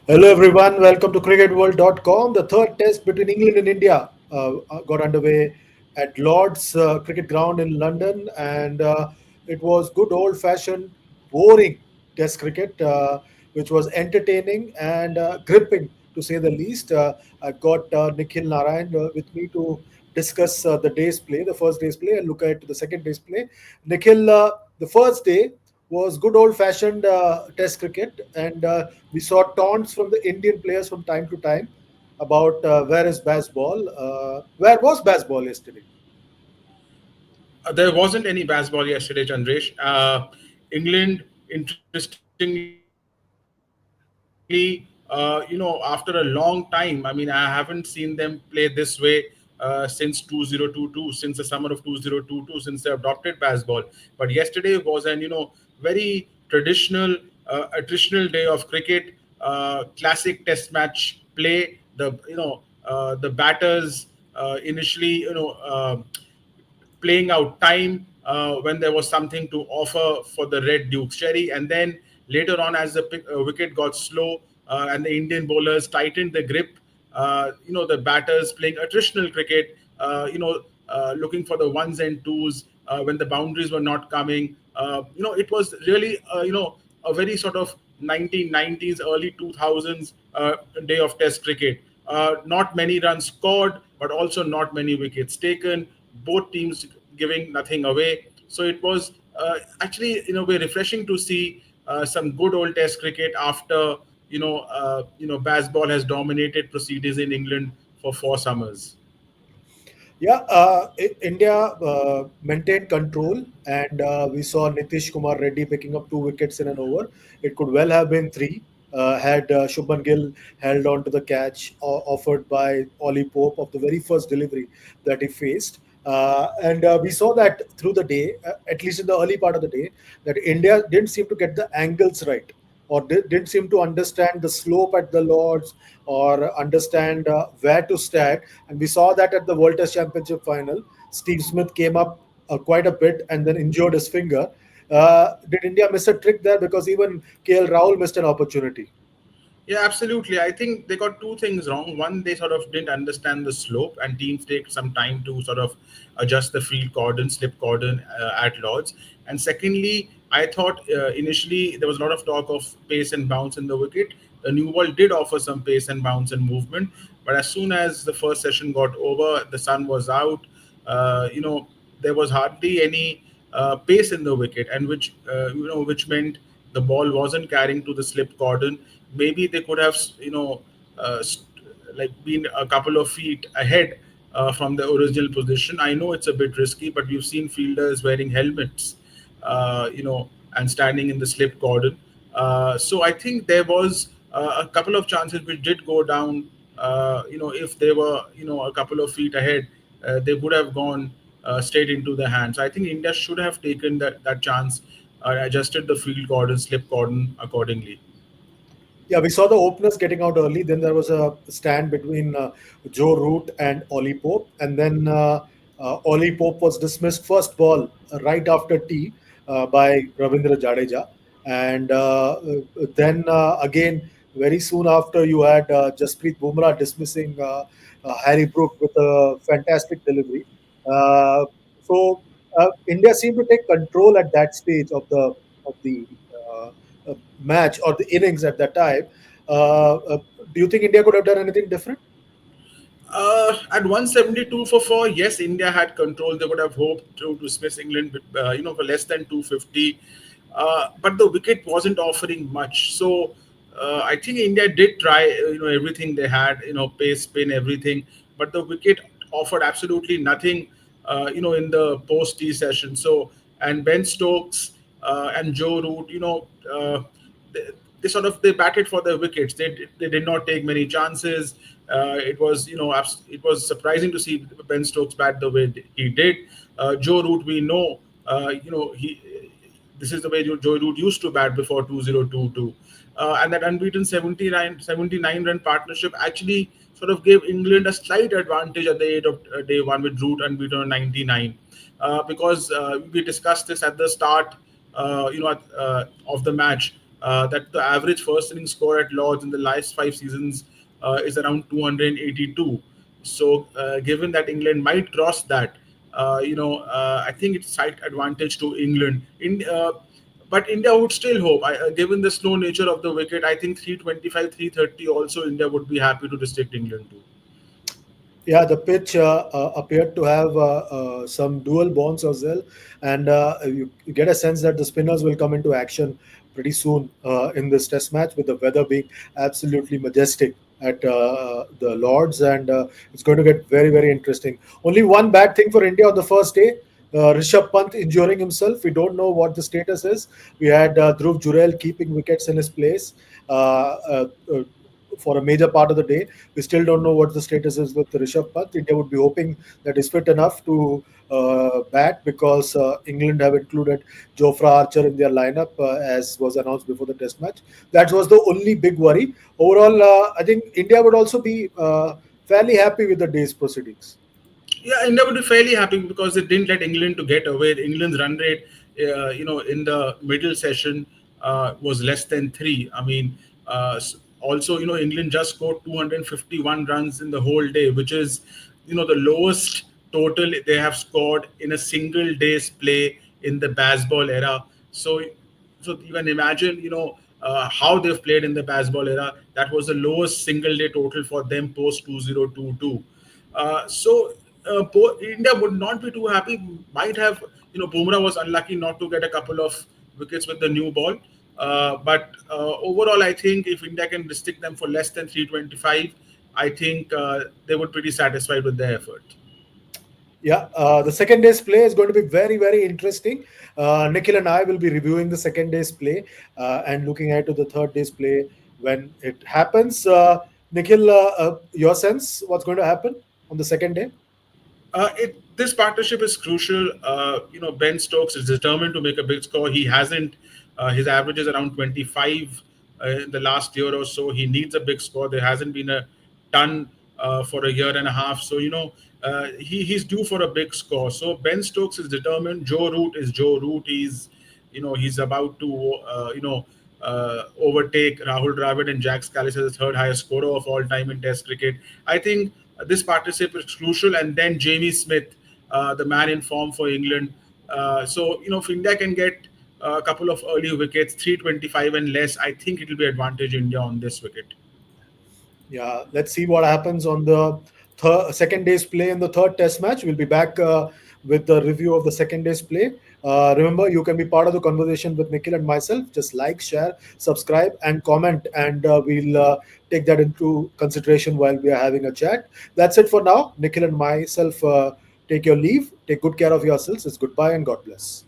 Hello, everyone. Welcome to cricketworld.com. The third test between England and India got underway at Lord's Cricket Ground in London, and it was good old fashioned, boring test cricket, which was entertaining and gripping to say the least. I've got Nikhil Narayan with me to discuss the day's play, the first day's play, and look at the second day's play. Nikhil, the first day was good old fashioned test cricket, and we saw taunts from the Indian players from time to time about where is Bazball? Where was Bazball yesterday? There wasn't any baseball yesterday, Chandresh. England, interestingly, after a long time, I mean, I haven't seen them play this way since 2022, since the summer of 2022, since they adopted baseball. But yesterday was an very traditional, attritional day of cricket, classic Test match play. The batters initially, playing out time when there was something to offer for the Red Duke's Cherry. And then later on, as the wicket got slow and the Indian bowlers tightened the grip, the batters playing attritional cricket, looking for the ones and twos when the boundaries were not coming. It was really, a very sort of 1990s, early 2000s day of Test cricket. Not many runs scored, but also not many wickets taken. Both teams giving nothing away. So it was actually, in a way, refreshing to see some good old Test cricket after baseball has dominated proceedings in England for 4 summers. Yeah, India maintained control, and we saw Nitish Kumar Reddy picking up 2 wickets in an over. It could well have been three had Shubman Gill held on to the catch offered by Ollie Pope of the very first delivery that he faced. And we saw that through the day, at least in the early part of the day, that India didn't seem to get the angles right, or didn't seem to understand the slope at the Lords, or understand where to stand. And we saw that at the World Test Championship final. Steve Smith came up quite a bit and then injured his finger. Did India miss a trick there? Because even KL Rahul missed an opportunity. Yeah, absolutely. I think they got two things wrong. One, they sort of didn't understand the slope, and teams take some time to sort of adjust the field cordon, slip cordon at Lords. And secondly, I thought initially there was a lot of talk of pace and bounce in the wicket. The new ball did offer some pace and bounce and movement, but as soon as the first session got over, the sun was out. Uh, you know, there was hardly any pace in the wicket, and which meant the ball wasn't carrying to the slip cordon. Maybe they could have, uh, st- like been a couple of feet ahead from the original position. I know it's a bit risky, but we've seen fielders wearing helmets, and standing in the slip cordon. So I think there was a couple of chances which did go down. If they were, a couple of feet ahead, they would have gone straight into the hands. I think India should have taken that chance, adjusted the field cordon, slip cordon accordingly. Yeah, we saw the openers getting out early. Then there was a stand between Joe Root and Ollie Pope, and then Ollie Pope was dismissed first ball right after tea by Ravindra Jadeja, and then again very soon after you had Jasprit Bumrah dismissing Harry Brook with a fantastic delivery. Uh, so India seemed to take control at that stage of the uh, match or the innings at that time. Do you think India could have done anything different? At 172 for four, yes, India had control. They would have hoped to dismiss England, for less than 250. But the wicket wasn't offering much. So I think India did try, everything they had, pace, spin, everything. But the wicket offered absolutely nothing, in the post tea session. So, and Ben Stokes and Joe Root, they, they batted for their wickets. They did not take many chances. It was, it was surprising to see Ben Stokes bat the way he did. Joe Root, we know, he this is the way Joe Root used to bat before 2022. And that unbeaten 79 run partnership actually sort of gave England a slight advantage at the end of day one with Root unbeaten on 99. Because we discussed this at the start of the match. that the average first inning score at Lords in the last 5 seasons is around 282. So, given that England might cross that, I think it's slight advantage to England. But India would still hope, given the slow nature of the wicket, I think 325, 330 also India would be happy to restrict England to. Yeah, the pitch appeared to have some dual bonds as well, and you get a sense that the spinners will come into action pretty soon in this Test match, with the weather being absolutely majestic at the Lords, and it's going to get very, very interesting. Only one bad thing for India on the first day. Rishabh Pant injuring himself. We don't know what the status is. We had Dhruv Jurel keeping wickets in his place uh, for a major part of the day. We still don't know what the status is with Rishabh Pant. India would be hoping that he's fit enough to bat, because England have included Jofra Archer in their lineup, as was announced before the Test match. That was the only big worry. Overall, I think India would also be fairly happy with the day's proceedings. Yeah, India would be fairly happy because they didn't let England to get away. England's run rate, in the middle session was less than three. I mean, also, England just scored 251 runs in the whole day, which is, the lowest total they have scored in a single day's play in the baseball era. So you can imagine, how they've played in the baseball era. That was the lowest single day total for them post 2022. India would not be too happy. Might have, Bumrah was unlucky not to get a couple of wickets with the new ball. But overall, I think if India can restrict them for less than 325, I think they would pretty satisfied with their effort. Yeah, the second day's play is going to be very, very interesting. Nikhil and I will be reviewing the second day's play and looking ahead to the third day's play when it happens. Nikhil, your sense what's going to happen on the second day? This partnership is crucial. Ben Stokes is determined to make a big score. He hasn't. His average is around 25 in the last year or so. He needs a big score. There hasn't been a ton for a year and a half. So he's due for a big score. So Ben Stokes is determined. Joe Root is Joe Root. He's about to overtake Rahul Dravid and Jack Scalise as the third highest scorer of all time in Test cricket. I think this partnership is crucial. And then Jamie Smith, the man in form for England. If India can get a couple of early wickets, 325 and less, I think it will be advantage India on this wicket. Yeah, let's see what happens on the second day's play in the third test match. We'll be back with the review of the second day's play. Remember, you can be part of the conversation with Nikhil and myself. Just like, share, subscribe, and comment, and we'll take that into consideration while we are having a chat. That's it for now. Nikhil and myself take your leave. Take good care of yourselves. It's goodbye and God bless.